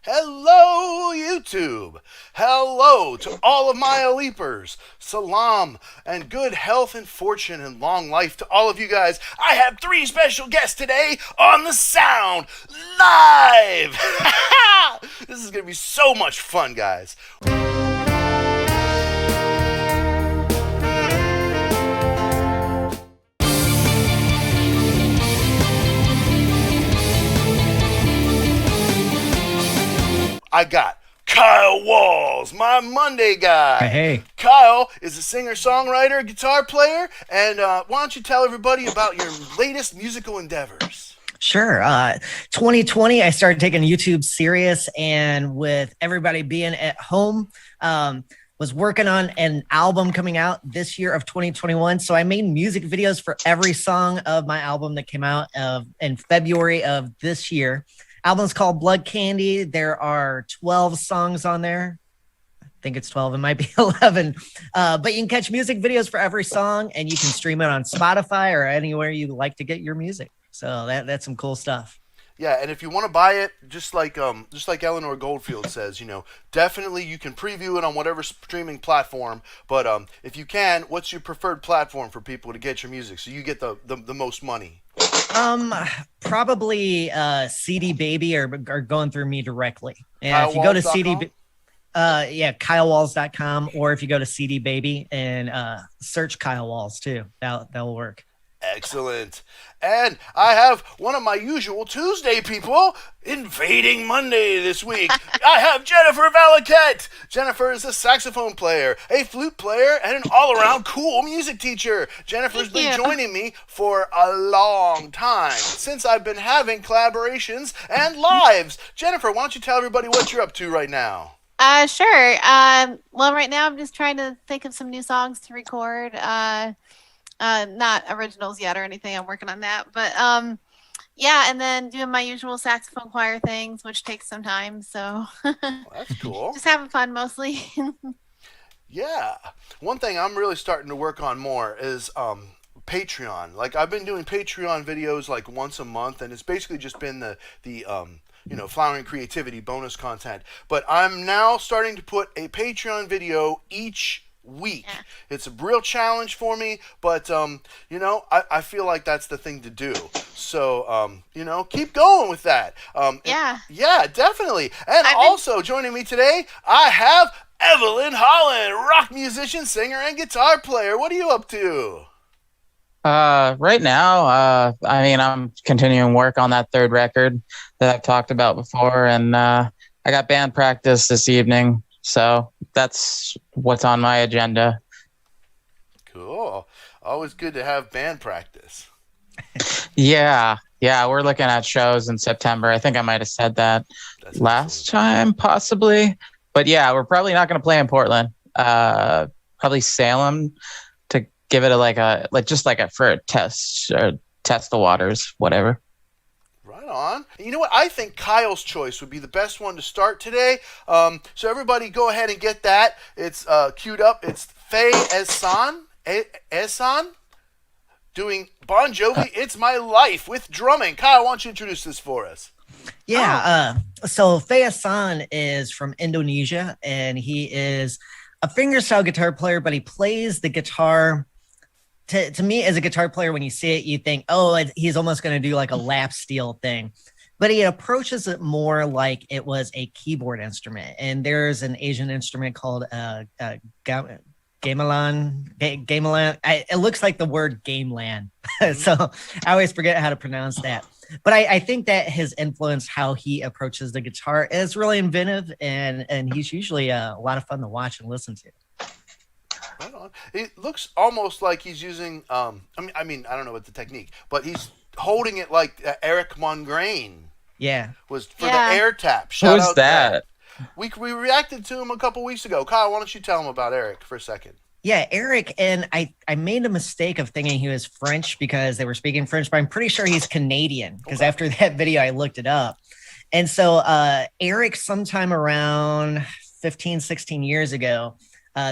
Hello, YouTube! Hello to all of my Leapers! Salam and good health and fortune and long life to all of you guys. I have three special guests today on the Sound Live! This is going to be so much fun, guys. I got Kyle Walls, my Monday guy. Hey. Kyle is a singer-songwriter, guitar player, and why don't you tell everybody about your latest musical endeavors? Sure. 2020, I started taking YouTube serious, and with everybody being at home, was working on an album coming out this year of 2021. So I made music videos for every song of my album that came out in February of this year. Album's called Blood Candy. There are 12 songs on there. I think it's 12. It might be 11. But you can catch music videos for every song, and you can stream it on Spotify or anywhere you like to get your music. So that's some cool stuff. Yeah, and if you want to buy it, just like Eleanor Goldfield says, definitely you can preview it on whatever streaming platform. But if you can, what's your preferred platform for people to get your music so you get the most money? Probably CD Baby or going through me directly. And if you go to CD, KyleWalls.com, or if you go to CD Baby and search Kyle Walls too, that'll work. Excellent. And I have one of my usual Tuesday people invading Monday this week. I have Jennifer Valaket. Jennifer is a saxophone player, a flute player, and an all-around cool music teacher. Jennifer's been joining me for a long time, since I've been having collaborations and lives. Jennifer, why don't you tell everybody what you're up to right now? Sure. Well, right now I'm just trying to think of some new songs to record. Not originals yet or anything. I'm working on that, but yeah, and then doing my usual saxophone choir things, which takes some time. So well, that's cool. Just having fun mostly. Yeah, one thing I'm really starting to work on more is Patreon. Like I've been doing Patreon videos like once a month, and it's basically just been the Flowering Creativity bonus content. But I'm now starting to put a Patreon video each week. Yeah. It's a real challenge for me, but I feel like that's the thing to do. So keep going with that. Yeah, definitely. And also joining me today, I have Evelyn, Holland, rock musician, singer, and guitar player. What are you up to? Right now, I'm continuing work on that third record that I've talked about before, and I got band practice this evening. So that's what's on my agenda. Cool. Always good to have band practice. Yeah, we're looking at shows in September. I think I might have said that last time, possibly. But yeah, we're probably not going to play in Portland. Probably Salem to give it for a test or test the waters, whatever. Right on. You know what? I think Kyle's choice would be the best one to start today. So everybody go ahead and get that. It's queued up. It's Fay Ehsan doing Bon Jovi, It's My Life with drumming. Kyle, why don't you introduce this for us? Yeah. So Fay Ehsan is from Indonesia, and he is a fingerstyle guitar player, but he plays the guitar. To me, as a guitar player, when you see it, you think, oh, he's almost going to do like a lap steel thing. But he approaches it more like it was a keyboard instrument. And there's an Asian instrument called gamelan. It looks like the word gamelan. So I always forget how to pronounce that. But I think that has influenced how he approaches the guitar. It's really inventive, and he's usually a lot of fun to watch and listen to. Right on. It looks almost like he's using. I don't know what the technique, but he's holding it like Eric Mongrain. Yeah, was for the air tap. Who's that? We reacted to him a couple weeks ago. Kyle, why don't you tell him about Eric for a second? Yeah, Eric, and I made a mistake of thinking he was French because they were speaking French, but I'm pretty sure he's Canadian because after that video, I looked it up. And so Eric, sometime around 15, 16 years ago,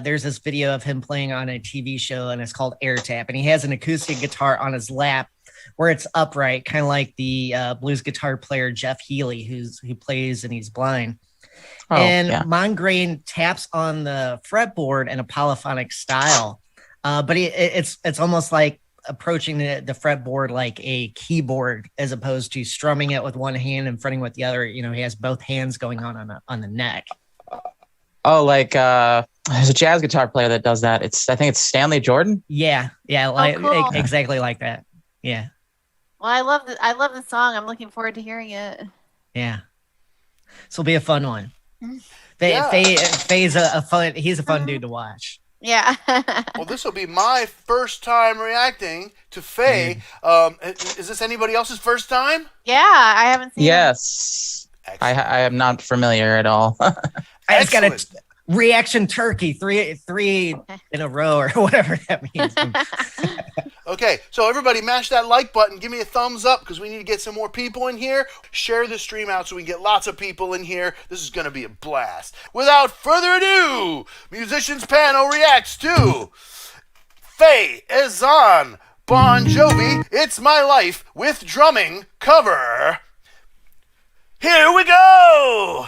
there's this video of him playing on a TV show, and it's called Air Tap, and he has an acoustic guitar on his lap where it's upright, kind of like the blues guitar player Jeff Healey, who plays and he's blind. And Mongrain taps on the fretboard in a polyphonic style, but it's almost like approaching the fretboard like a keyboard as opposed to strumming it with one hand and fretting with the other. You know, he has both hands going on the neck. Oh, like there's a jazz guitar player that does that. I think it's Stanley Jordan. Yeah, cool. Exactly like that. Yeah. Well, I love the song. I'm looking forward to hearing it. Yeah. This will be a fun one. Fay's a fun. He's a fun dude to watch. Yeah. Well, this will be my first time reacting to Fay. Is this anybody else's first time? Yeah, I haven't seen. Yes, I am not familiar at all. I just got a reaction turkey, three in a row or whatever that means. Okay, so everybody mash that like button. Give me a thumbs up because we need to get some more people in here. Share the stream out so we can get lots of people in here. This is going to be a blast. Without further ado, Musicians Panel reacts to Fay Ehsan, Bon Jovi, It's My Life with Drumming cover. Here we go!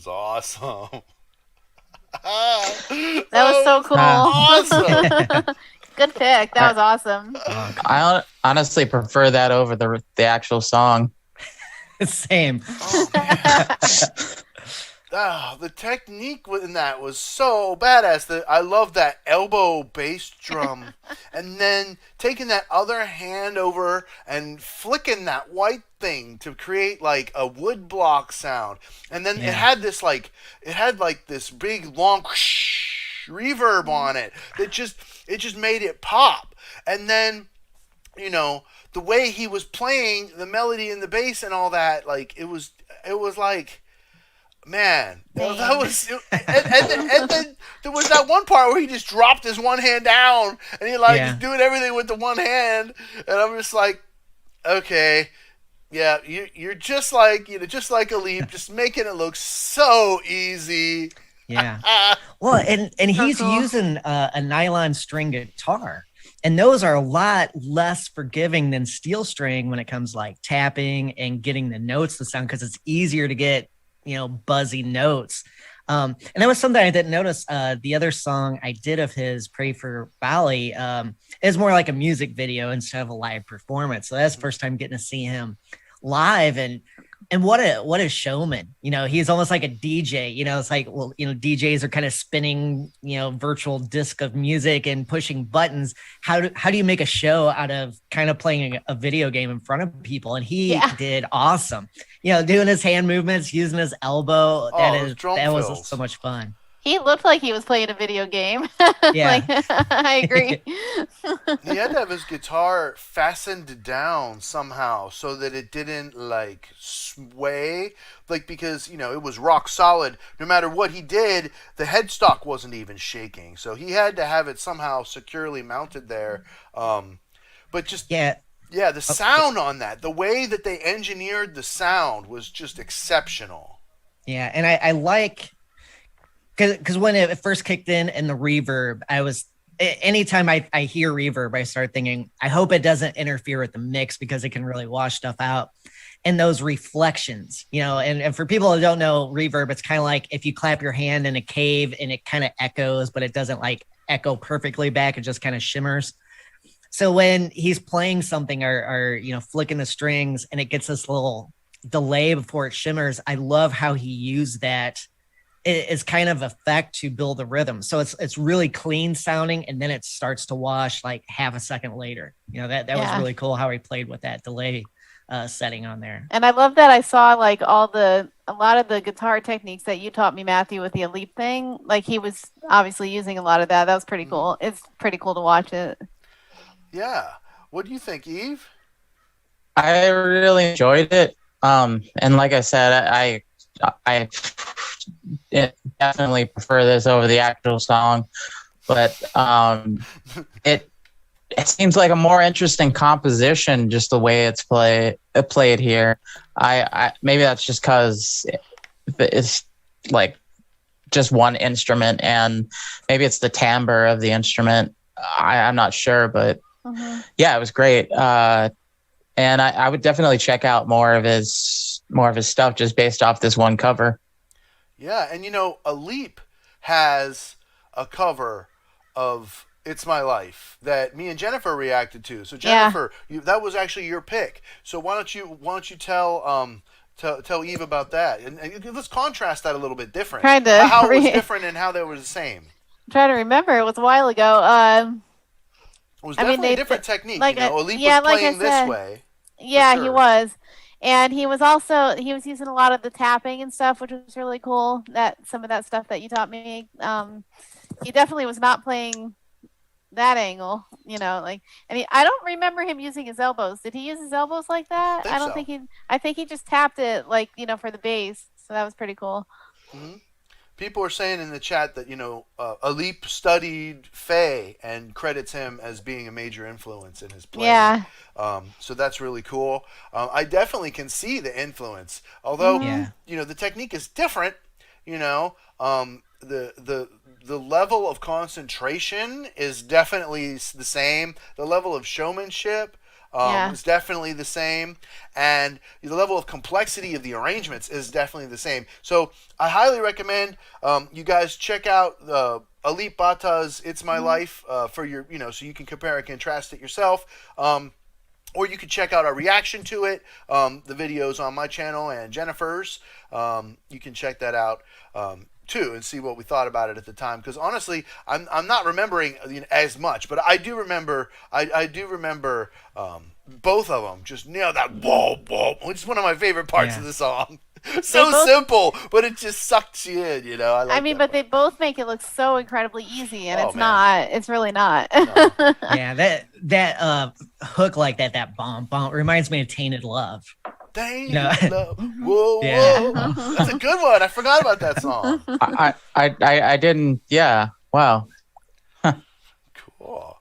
was awesome. That was so cool. Awesome. Good pick. That was awesome. I honestly prefer that over the actual song. Same. Oh, man. The technique in that was so badass. I love that elbow bass drum, and then taking that other hand over and flicking that white thing to create like a wood block sound, and then it had this this big long reverb on it that just made it pop, and then the way he was playing the melody and the bass and all that, like it was like. Man, that was, and then there was that one part where he just dropped his one hand down, and he was doing everything with the one hand, and I'm just like, okay, yeah, you're just like a leap, just making it look so easy. Yeah. Well, and he's using a nylon string guitar, and those are a lot less forgiving than steel string when it comes like tapping and getting the notes to sound, because it's easier to get buzzy notes. And that was something I didn't notice. The other song I did of his, Pray for Bali, is more like a music video instead of a live performance. So that's the first time getting to see him live, and what a showman. He's almost like a DJ. It's like, well, DJs are kind of spinning, virtual disc of music and pushing buttons. How do you make a show out of kind of playing a video game in front of people? And he did awesome. Doing his hand movements, using his elbow. That was so much fun. He looked like he was playing a video game. Yeah. I agree. He had to have his guitar fastened down somehow so that it didn't like sway, because it was rock solid. No matter what he did, the headstock wasn't even shaking. So he had to have it somehow securely mounted there. But just the sound on that, the way that they engineered the sound was just exceptional. Yeah, and I like. Because when it first kicked in and the reverb, anytime I hear reverb, I start thinking, I hope it doesn't interfere with the mix, because it can really wash stuff out. And those reflections, and for people who don't know reverb, it's kind of like if you clap your hand in a cave and it kind of echoes, but it doesn't like echo perfectly back. It just kind of shimmers. So when he's playing something or flicking the strings and it gets this little delay before it shimmers, I love how he used that is kind of effect to build a rhythm. So it's really clean sounding, and then it starts to wash like half a second later. That was really cool how he played with that delay setting on there. And I love that I saw like a lot of the guitar techniques that you taught me, Matthew, with the leap thing. Like he was obviously using a lot of that. That was pretty cool. It's pretty cool to watch it. Yeah. What do you think, Eve? I really enjoyed it. And like I said, I definitely prefer this over the actual song, but it seems like a more interesting composition just the way it's played here. I maybe that's just because it's like just one instrument, and maybe it's the timbre of the instrument. I'm not sure, but yeah, it was great. And I would definitely check out more of his stuff just based off this one cover. Yeah, and A Leap has a cover of "It's My Life" that me and Jennifer reacted to. So Jennifer, that was actually your pick. So why don't you tell Eve about that, and let's contrast that a little bit different. How it was different and how they were the same. I'm trying to remember. It was a while ago. It was definitely a different technique. Like A Leap was playing this way. Yeah, sure. He was. And he was using a lot of the tapping and stuff, which was really cool. Some of that stuff that you taught me. He definitely was not playing that angle, and I don't remember him using his elbows. Did he use his elbows like that? I think he just tapped it for the bass. So that was pretty cool. Mm-hmm. People are saying in the chat that A Leap studied Fay and credits him as being a major influence in his playing. Yeah. So that's really cool. I definitely can see the influence, although the technique is different. The level of concentration is definitely the same. The level of showmanship, is definitely the same, and the level of complexity of the arrangements is definitely the same. So I highly recommend you guys check out Elite Bata's "It's My Life" for your, so you can compare and contrast it yourself. Or you can check out our reaction to it, the videos on my channel and Jennifer's. You can check that out too and see what we thought about it at the time. Because honestly, I'm not remembering as much, but I do remember. I do remember both of them. Just that whoa, which is one of my favorite parts of the song. So simple, but it just sucks you in. I mean, but they both make it look so incredibly easy, and it's not. It's really not. No. Yeah, that hook like that bomb reminds me of "Tainted Love." Tainted Love. Whoa, whoa. That's a good one. I forgot about that song. I didn't. Yeah. Wow. Cool.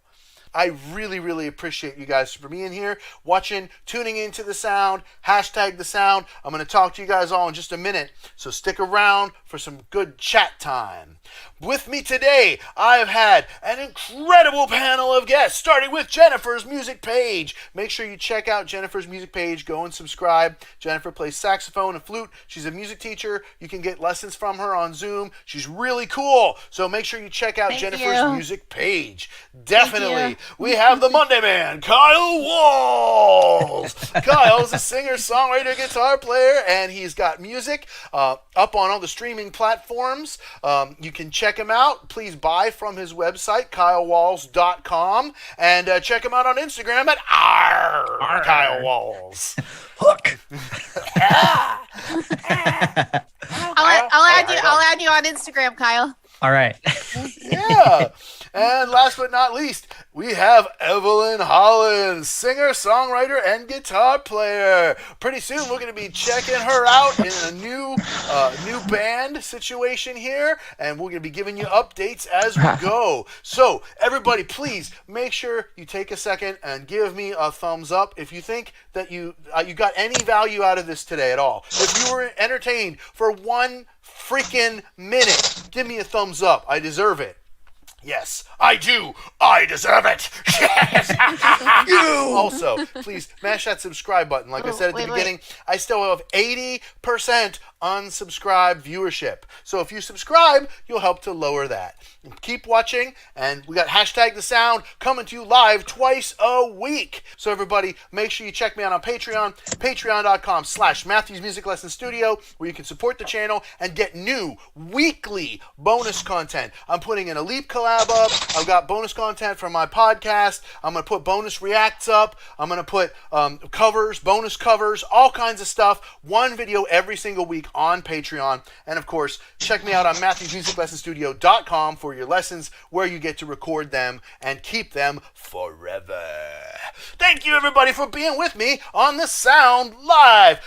I really, really appreciate you guys for being here, watching, tuning into the sound, hashtag the sound. I'm going to talk to you guys all in just a minute, so stick around for some good chat time. With me today, I have had an incredible panel of guests, starting with Jennifer's music page. Make sure you check out Jennifer's music page. Go and subscribe. Jennifer plays saxophone and flute. She's a music teacher. You can get lessons from her on Zoom. She's really cool. So make sure you check out Jennifer's music page. Definitely. We have the Monday Man, Kyle Walls. Kyle's a singer, songwriter, guitar player, and he's got music up on all the streaming platforms. You can check him out. Please buy from his website, kylewalls.com, and check him out on Instagram at Kyle Walls. Hook. I'll add you on Instagram, Kyle. All right. Yeah. And last but not least, we have Evelyn Holland, singer, songwriter, and guitar player. Pretty soon we're going to be checking her out in a new band situation here, and we're going to be giving you updates as we go. So everybody, please make sure you take a second and give me a thumbs up if you think that you got any value out of this today at all. If you were entertained for 1 freaking minute, give me a thumbs up. I deserve it. Yes, I do. I deserve it. Yes. You. Also, please mash that subscribe button. Like I said at the beginning, I still have 80% unsubscribed viewership. So if you subscribe, you'll help to lower that. Keep watching, and we got hashtag the sound coming to you live twice a week. So everybody, make sure you check me out on Patreon, patreon.com/Matthew's Music Lesson Studio, where you can support the channel and get new weekly bonus content. I'm putting an Elite collab up. I've got bonus content from my podcast. I'm going to put bonus reacts up. I'm going to put covers, bonus covers, all kinds of stuff. One video every single week on Patreon. And of course, check me out on MatthewsMusicLessonStudio.com for your lessons, where you get to record them and keep them forever. Thank you everybody for being with me on The Sound Live.